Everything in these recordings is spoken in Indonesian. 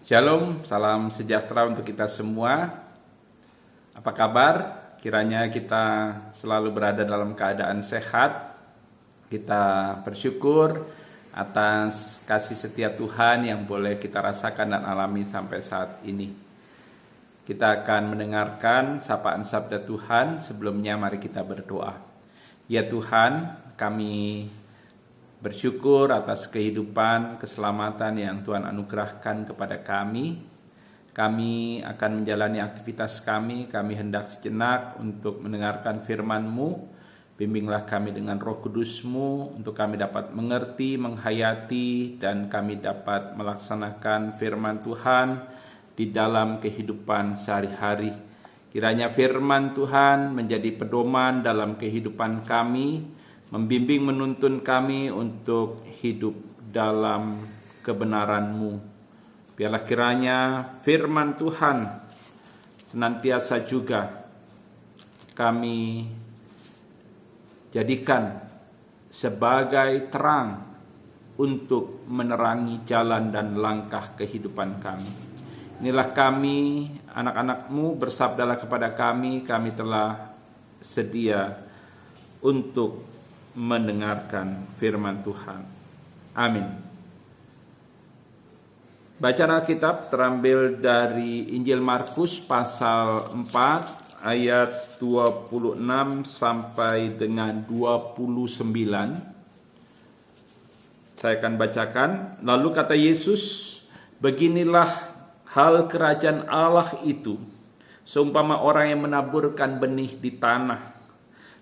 Shalom, salam sejahtera untuk kita semua. Apa kabar? Kiranya kita selalu berada dalam keadaan sehat. Kita bersyukur atas kasih setia Tuhan yang boleh kita rasakan dan alami sampai saat ini. Kita akan mendengarkan sapaan sabda Tuhan. Sebelumnya mari kita berdoa. Ya Tuhan, kami bersyukur atas kehidupan, keselamatan yang Tuhan anugerahkan kepada kami. Kami akan menjalani aktivitas kami hendak sejenak untuk mendengarkan firman-Mu. Bimbinglah kami dengan Roh Kudus-Mu untuk kami dapat mengerti, menghayati, dan kami dapat melaksanakan firman Tuhan di dalam kehidupan sehari-hari. Kiranya firman Tuhan menjadi pedoman dalam kehidupan kami, membimbing menuntun kami untuk hidup dalam kebenaran-Mu. Biarlah kiranya firman Tuhan senantiasa juga kami jadikan sebagai terang untuk menerangi jalan dan langkah kehidupan kami. Inilah kami, anak-anak-Mu, bersabdalah kepada kami telah sedia untuk mendengarkan firman Tuhan. Amin. Bacaan Alkitab terambil dari Injil Markus pasal 4 ayat 26 sampai dengan 29. Saya akan bacakan. Lalu kata Yesus, "Beginilah hal kerajaan Allah itu, seumpama orang yang menaburkan benih di tanah.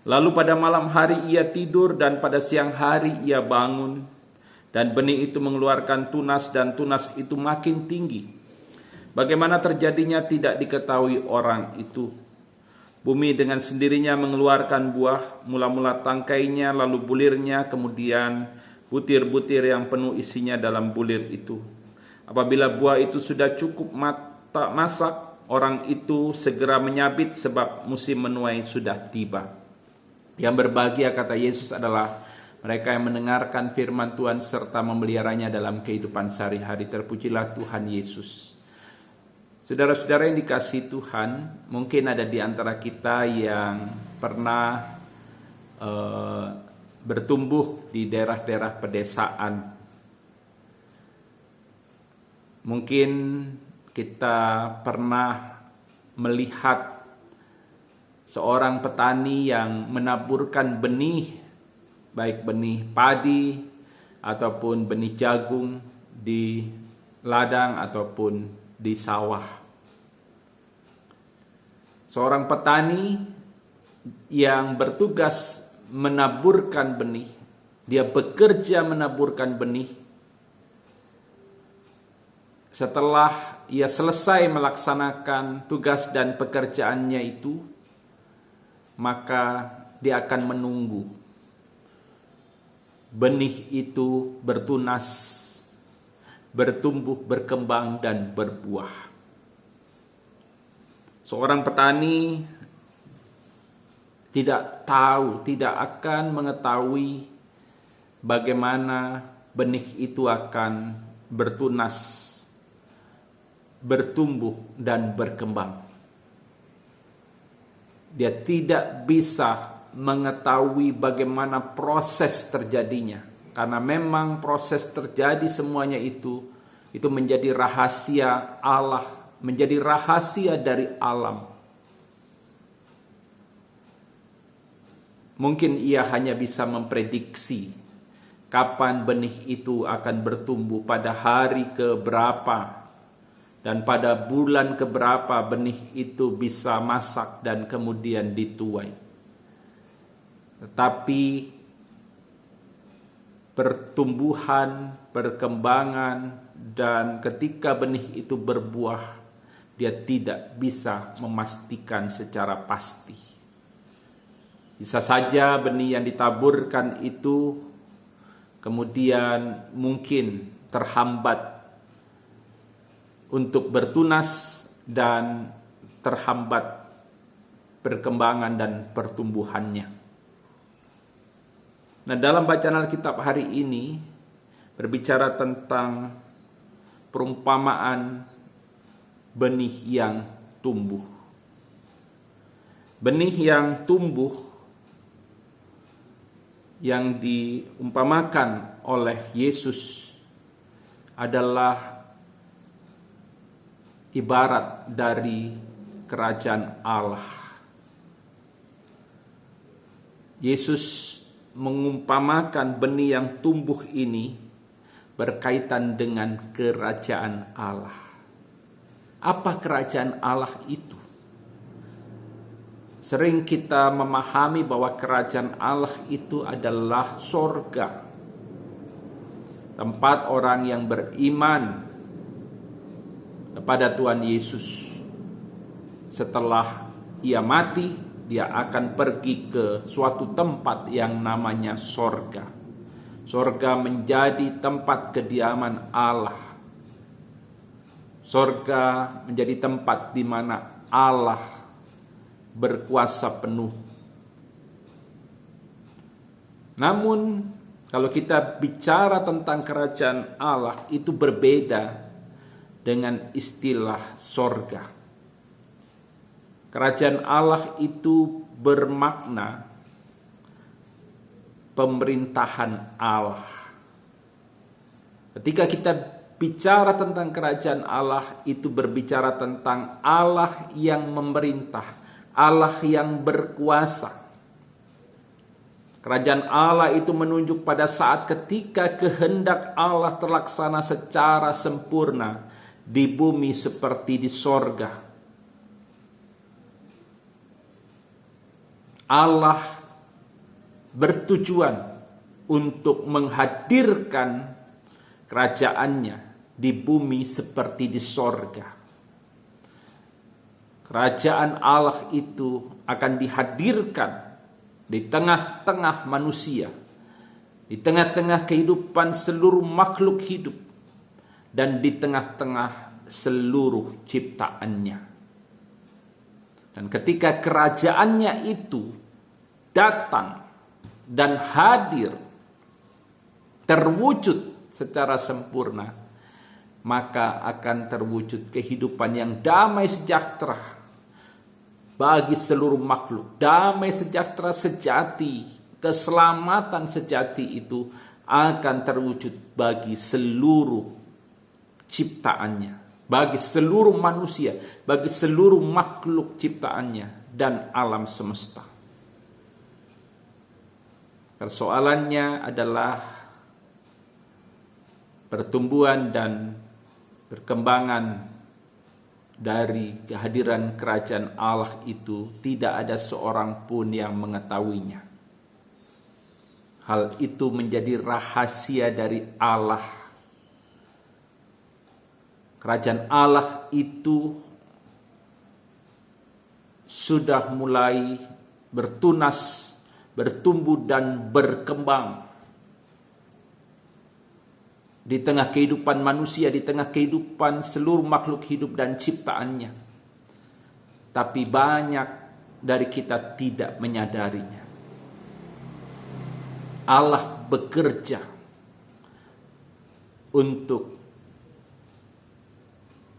Lalu pada malam hari ia tidur dan pada siang hari ia bangun. Dan benih itu mengeluarkan tunas dan tunas itu makin tinggi. Bagaimana terjadinya tidak diketahui orang itu. Bumi dengan sendirinya mengeluarkan buah, mula-mula tangkainya, lalu bulirnya, kemudian butir-butir yang penuh isinya dalam bulir itu. Apabila buah itu sudah cukup masak, orang itu segera menyabit sebab musim menuai sudah tiba." Yang berbahagia, kata Yesus, adalah mereka yang mendengarkan firman Tuhan serta memeliharanya dalam kehidupan sehari-hari. Terpujilah Tuhan Yesus. Saudara-saudara yang dikasihi Tuhan, mungkin ada di antara kita yang pernah bertumbuh di daerah-daerah pedesaan. Mungkin kita pernah melihat seorang petani yang menaburkan benih, baik benih padi ataupun benih jagung di ladang ataupun di sawah. Seorang petani yang bertugas menaburkan benih, dia bekerja menaburkan benih. Setelah ia selesai melaksanakan tugas dan pekerjaannya itu, maka dia akan menunggu benih itu bertunas, bertumbuh, berkembang, dan berbuah. Seorang petani tidak akan mengetahui bagaimana benih itu akan bertunas, bertumbuh, dan berkembang. Dia tidak bisa mengetahui bagaimana proses terjadinya. Karena memang proses terjadi semuanya itu menjadi rahasia Allah, menjadi rahasia dari alam. Mungkin ia hanya bisa memprediksi kapan benih itu akan bertumbuh, pada hari keberapa, dan pada bulan keberapa benih itu bisa masak dan kemudian dituai. Tetapi pertumbuhan, perkembangan, dan ketika benih itu berbuah, dia tidak bisa memastikan secara pasti. Bisa saja benih yang ditaburkan itu kemudian mungkin terhambat untuk bertunas dan terhambat perkembangan dan pertumbuhannya. Nah, dalam bacaan Alkitab hari ini berbicara tentang perumpamaan benih yang tumbuh. Benih yang tumbuh yang diumpamakan oleh Yesus adalah ibarat dari kerajaan Allah. Yesus mengumpamakan benih yang tumbuh ini berkaitan dengan kerajaan Allah. Apa kerajaan Allah itu? Sering kita memahami bahwa kerajaan Allah itu adalah sorga. Tempat orang yang beriman kepada Tuhan Yesus. Setelah ia mati, dia akan pergi ke suatu tempat yang namanya sorga. Sorga menjadi tempat kediaman Allah. Sorga menjadi tempat di mana Allah berkuasa penuh. Namun, kalau kita bicara tentang kerajaan Allah, itu berbeda dengan istilah sorga. Kerajaan Allah itu bermakna pemerintahan Allah. Ketika kita bicara tentang kerajaan Allah, itu berbicara tentang Allah yang memerintah, Allah yang berkuasa. Kerajaan Allah itu menunjuk pada saat ketika kehendak Allah terlaksana secara sempurna di bumi seperti di sorga. Allah bertujuan untuk menghadirkan kerajaannya di bumi seperti di sorga. Kerajaan Allah itu akan dihadirkan di tengah-tengah manusia, di tengah-tengah kehidupan seluruh makhluk hidup, dan di tengah-tengah seluruh ciptaannya. Dan ketika kerajaannya itu datang dan hadir, terwujud secara sempurna, maka akan terwujud kehidupan yang damai sejahtera bagi seluruh makhluk. Damai sejahtera sejati, keselamatan sejati itu akan terwujud bagi seluruh ciptaannya, bagi seluruh manusia, bagi seluruh makhluk ciptaannya dan alam semesta. Persoalannya adalah pertumbuhan dan perkembangan dari kehadiran kerajaan Allah itu tidak ada seorang pun yang mengetahuinya. Hal itu menjadi rahasia dari Allah. Kerajaan Allah itu sudah mulai bertunas, bertumbuh dan berkembang di tengah kehidupan manusia, di tengah kehidupan seluruh makhluk hidup dan ciptaannya. Tapi banyak dari kita tidak menyadarinya. Allah bekerja untuk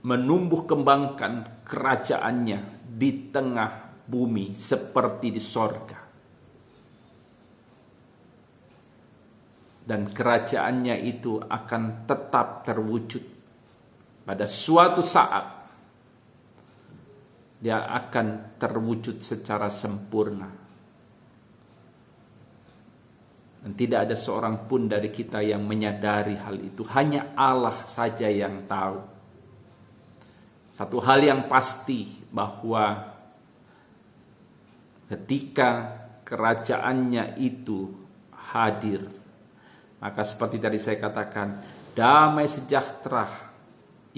menumbuh kembangkan kerajaannya di tengah bumi seperti di sorga. Dan kerajaannya itu akan tetap terwujud. Pada suatu saat dia akan terwujud secara sempurna. Dan tidak ada seorang pun dari kita yang menyadari hal itu. Hanya Allah saja yang tahu. Satu hal yang pasti bahwa ketika kerajaannya itu hadir, maka seperti tadi saya katakan, damai sejahtera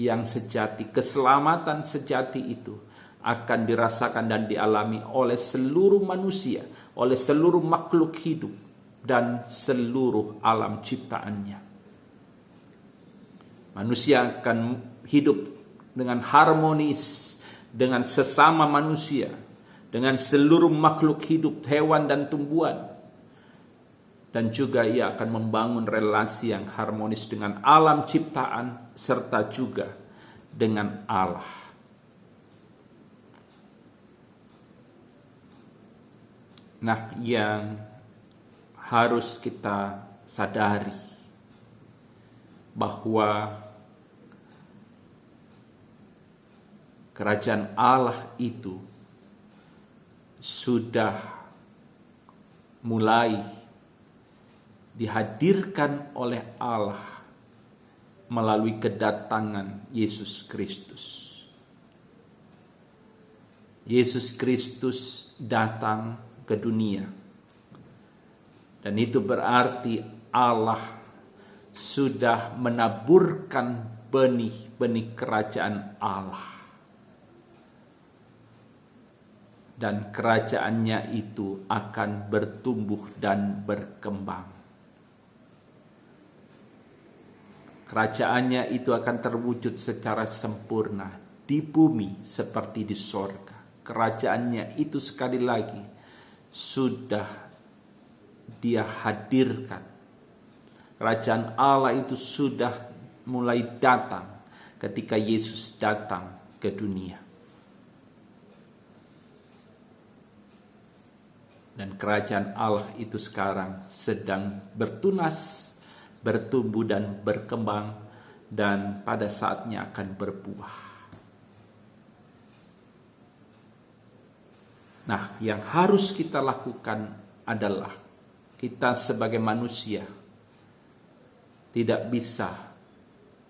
yang sejati, keselamatan sejati itu akan dirasakan dan dialami oleh seluruh manusia, oleh seluruh makhluk hidup, dan seluruh alam ciptaannya. Manusia akan hidup dengan harmonis, dengan sesama manusia, dengan seluruh makhluk hidup, hewan dan tumbuhan. dan juga ia akan membangun relasi yang harmonis dengan alam ciptaan serta juga dengan Allah. Nah, yang harus kita sadari bahwa kerajaan Allah itu sudah mulai dihadirkan oleh Allah melalui kedatangan Yesus Kristus. Yesus Kristus datang ke dunia. Dan itu berarti Allah sudah menaburkan benih-benih kerajaan Allah. Dan kerajaannya itu akan bertumbuh dan berkembang. Kerajaannya itu akan terwujud secara sempurna di bumi seperti di sorga. Kerajaannya itu sekali lagi sudah Dia hadirkan. Kerajaan Allah itu sudah mulai datang ketika Yesus datang ke dunia. Dan kerajaan Allah itu sekarang sedang bertunas, bertumbuh dan berkembang, dan pada saatnya akan berbuah. Nah, yang harus kita lakukan adalah kita sebagai manusia tidak bisa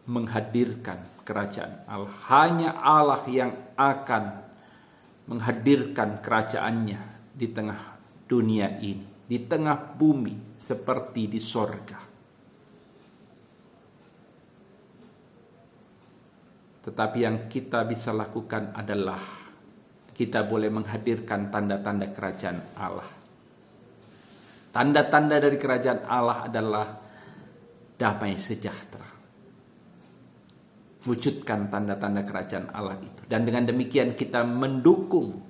menghadirkan kerajaan Allah. Hanya Allah yang akan menghadirkan kerajaannya di tengah dunia ini, di tengah bumi seperti di sorga. Tetapi yang kita bisa lakukan adalah kita boleh menghadirkan tanda-tanda kerajaan Allah. Tanda-tanda dari kerajaan Allah adalah damai sejahtera. Wujudkan tanda-tanda kerajaan Allah itu. Dan dengan demikian kita mendukung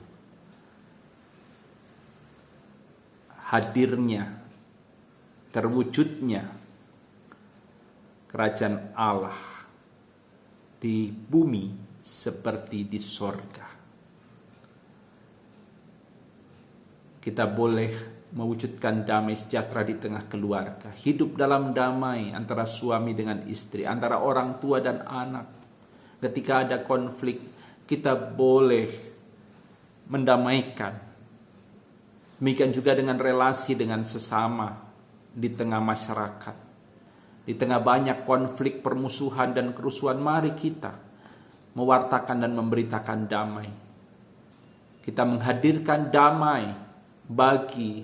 hadirnya, terwujudnya kerajaan Allah di bumi seperti di sorga. Kita boleh mewujudkan damai sejahtera di tengah keluarga, hidup dalam damai antara suami dengan istri, antara orang tua dan anak. Ketika ada konflik, kita boleh mendamaikan. Demikian juga dengan relasi dengan sesama di tengah masyarakat. Di tengah banyak konflik, permusuhan, dan kerusuhan, mari kita mewartakan dan memberitakan damai. Kita menghadirkan damai bagi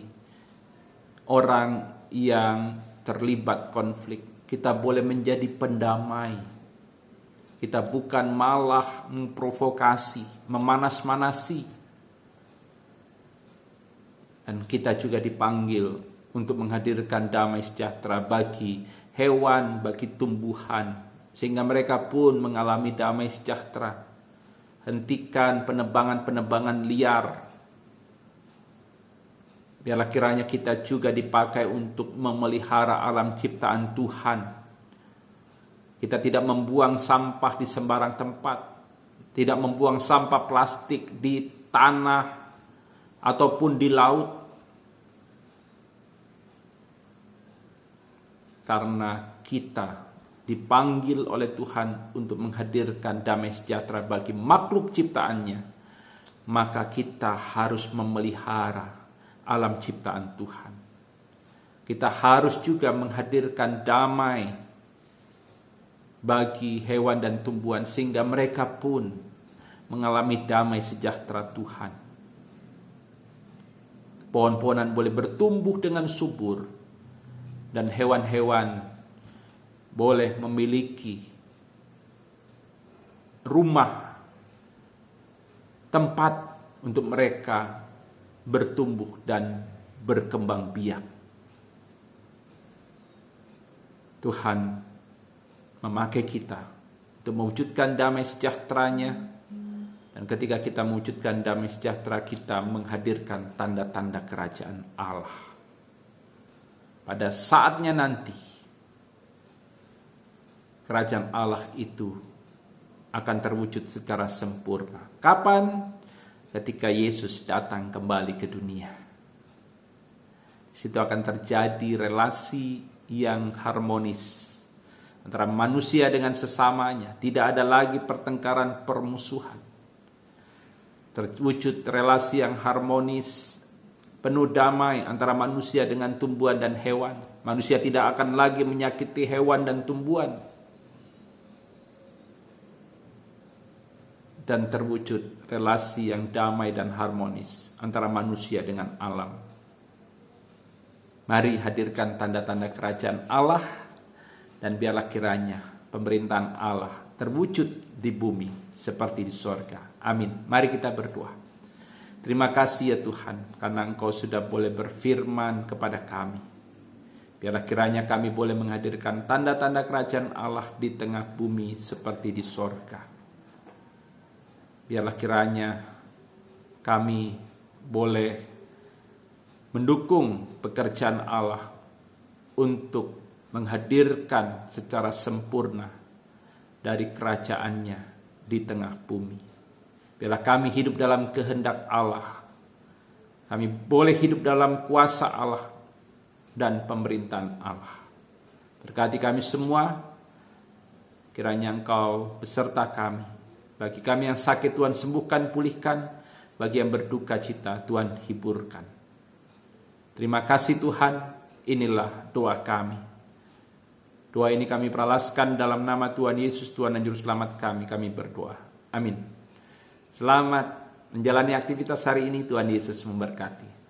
orang yang terlibat konflik. Kita boleh menjadi pendamai. Kita bukan malah memprovokasi, memanas-manasi. Dan kita juga dipanggil untuk menghadirkan damai sejahtera bagi hewan, bagi tumbuhan, sehingga mereka pun mengalami damai sejahtera. Hentikan penebangan-penebangan liar. Biarlah kiranya kita juga dipakai untuk memelihara alam ciptaan Tuhan. Kita tidak membuang sampah di sembarang tempat, tidak membuang sampah plastik di tanah ataupun di laut. Karena kita dipanggil oleh Tuhan untuk menghadirkan damai sejahtera bagi makhluk ciptaannya, maka kita harus memelihara alam ciptaan Tuhan. Kita harus juga menghadirkan damai bagi hewan dan tumbuhan, sehingga mereka pun mengalami damai sejahtera Tuhan. Pohon-pohonan boleh bertumbuh dengan subur, dan hewan-hewan boleh memiliki rumah, tempat untuk mereka bertumbuh dan berkembang biak. Tuhan memakai kita untuk mewujudkan damai sejahtera-Nya, dan ketika kita mewujudkan damai sejahtera, kita menghadirkan tanda-tanda kerajaan Allah. pada saatnya nanti kerajaan Allah itu akan terwujud secara sempurna. Kapan? Ketika Yesus datang kembali ke dunia. Di situ akan terjadi relasi yang harmonis antara manusia dengan sesamanya. Tidak ada lagi pertengkaran, permusuhan. Terwujud relasi yang harmonis, penuh damai antara manusia dengan tumbuhan dan hewan. Manusia tidak akan lagi menyakiti hewan dan tumbuhan. Dan terwujud relasi yang damai dan harmonis antara manusia dengan alam. Mari hadirkan tanda-tanda kerajaan Allah, dan biarlah kiranya pemerintahan Allah terwujud di bumi seperti di sorga. Amin. Mari kita berdoa. Terima kasih ya Tuhan, karena Engkau sudah boleh berfirman kepada kami. Biarlah kiranya kami boleh menghadirkan tanda-tanda kerajaan Allah di tengah bumi seperti di sorga. Biarlah kiranya kami boleh mendukung pekerjaan Allah untuk menghadirkan secara sempurna dari kerajaannya di tengah bumi. Biarlah kami hidup dalam kehendak Allah. Kami boleh hidup dalam kuasa Allah dan pemerintahan Allah. Berkati kami semua, kiranya Engkau beserta kami. Bagi kami yang sakit, Tuhan sembuhkan, pulihkan. Bagi yang berduka cita, Tuhan hiburkan. Terima kasih Tuhan, inilah doa kami. Doa ini kami peralaskan dalam nama Tuhan Yesus, Tuhan dan Juru Selamat kami berdoa. Amin. Selamat menjalani aktivitas hari ini, Tuhan Yesus memberkati.